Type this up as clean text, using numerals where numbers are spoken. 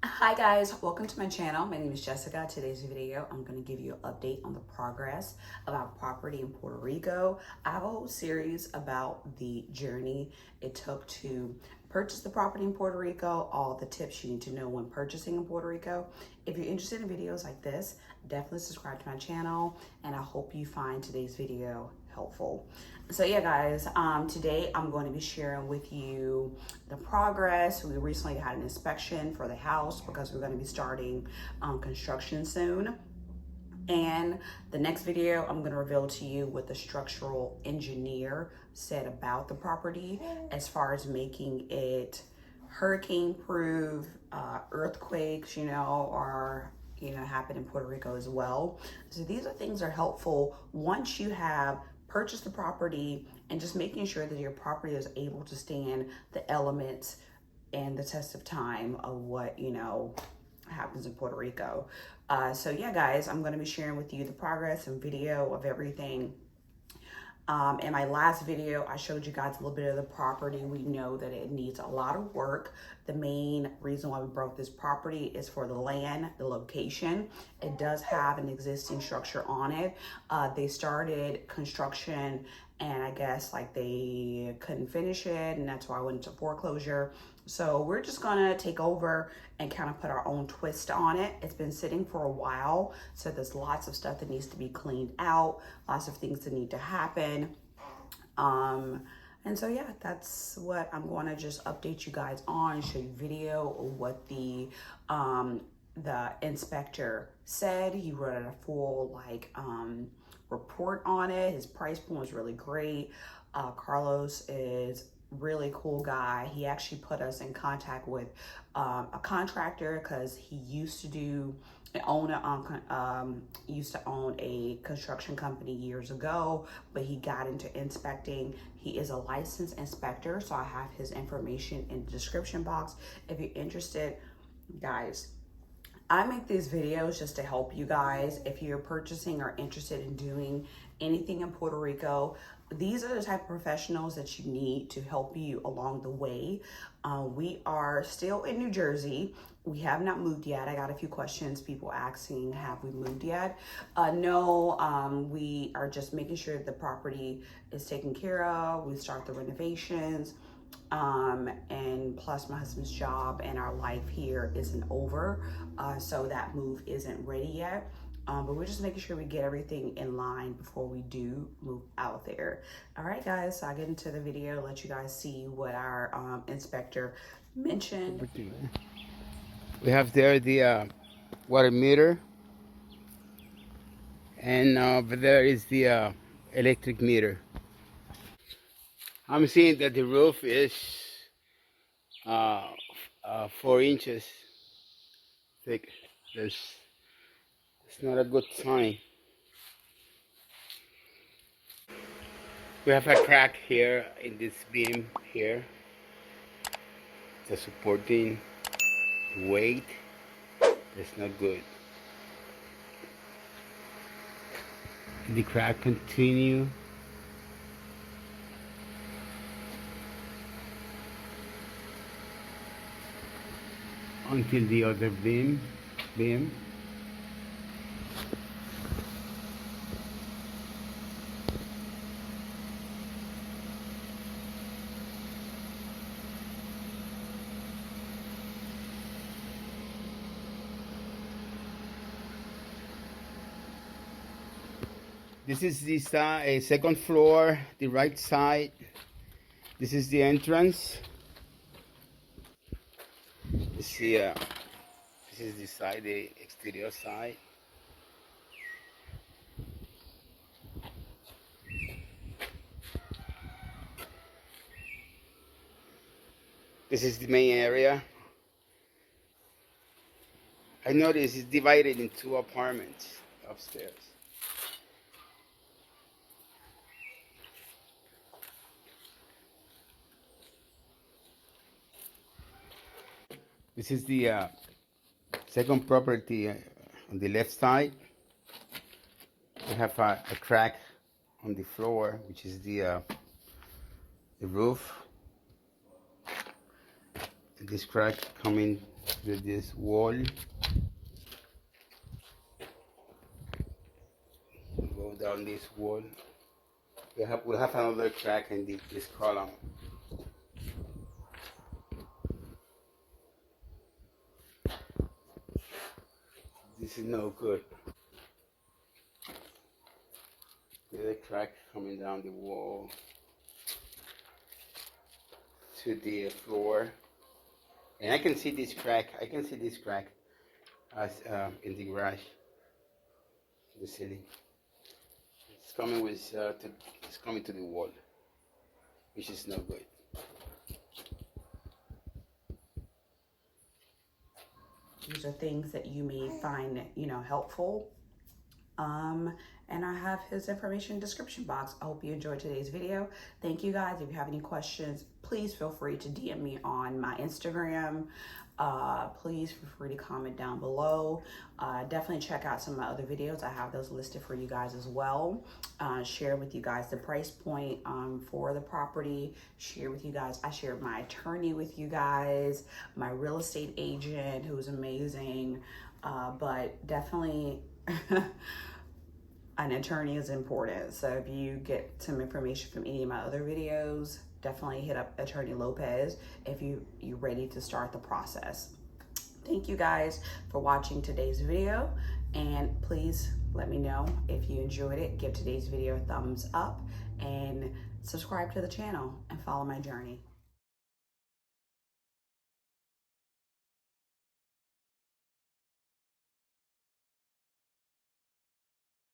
Hi guys, welcome to my channel. My name is Jessica. Today's video, I'm going to give you an update on the progress of our property in Puerto Rico. I have a whole series about the journey it took to purchase the property in Puerto Rico, all the tips you need to know when purchasing in Puerto Rico. If you're interested in videos like this, definitely subscribe to my channel, and I hope you find today's video helpful. So yeah guys, today I'm going to be sharing with you the progress. We recently had an inspection for the house because we're going to be starting construction soon. And the next video, I'm going to reveal to you what the structural engineer said about the property as far as making it hurricane proof, earthquakes, or happen in Puerto Rico as well. So these are things that are helpful once you have purchased the property, and just making sure that your property is able to stand the elements and the test of time of what happens in Puerto Rico. So yeah guys, I'm going to be sharing with you the progress and video of everything. In my last video, I showed you guys a little bit of the property. We know that it needs a lot of work. The main reason why we broke this property is for the land, the location. It does have an existing structure on it. They started construction, and I guess like they couldn't finish it, and that's why I went into foreclosure. So we're just gonna take over and kind of put our own twist on it. It's been sitting for a while, so there's lots of stuff that needs to be cleaned out, lots of things that need to happen. And so yeah, that's what I'm going to just update you guys on, show you video of what the inspector said. He wrote a full report on it. His price point was really great. Carlos is really cool guy. He actually put us in contact with a contractor because he used to own a construction company years ago, but he got into inspecting. He is a licensed inspector, so I have his information in the description box if you're interested. Guys, I make these videos just to help you guys. If you're purchasing or interested in doing anything in Puerto Rico, these are the type of professionals that you need to help you along the way. We are still in New Jersey. We have not moved yet. I got a few questions, people asking, have we moved yet? No, we are just making sure the property is taken care of. We start the renovations. And plus my husband's job and our life here isn't over, so that move isn't ready yet, but we're just making sure we get everything in line before we do move out there. All right guys, so I'll get into the video, let you guys see what our inspector mentioned. We have there the water meter, and over there is the electric meter. I'm seeing that the roof is uh, 4 inches thick. It's not a good sign. We have a crack here in this beam here. The supporting weight is not good. The crack continue. Until the other beam. This is the second floor, the right side. This is the entrance. You see, this is the side, the exterior side. This is the main area. I noticed it's divided in 2 apartments upstairs. This is the second property on the left side. We have a crack on the floor, which is the roof. And this crack coming with this wall. Go down this wall. We'll have another crack in this column. This is no good. There's a crack coming down the wall to the floor, and I can see this crack. As in the garage, the ceiling. It's coming it's coming to the wall, which is no good. These are things that you may find, helpful. And I have his information in the description box. I hope you enjoyed today's video. Thank you guys. If you have any questions, please feel free to DM me on my Instagram. Please feel free to comment down below. Definitely check out some of my other videos. I have those listed for you guys as well. Share with you guys the price point for the property. Share with you guys. I shared my attorney with you guys, my real estate agent who's amazing. But definitely an attorney is important. So if you get some information from any of my other videos, definitely hit up Attorney Lopez if you're ready to start the process. Thank you guys for watching today's video, and please let me know if you enjoyed it. Give today's video a thumbs up and subscribe to the channel and follow my journey.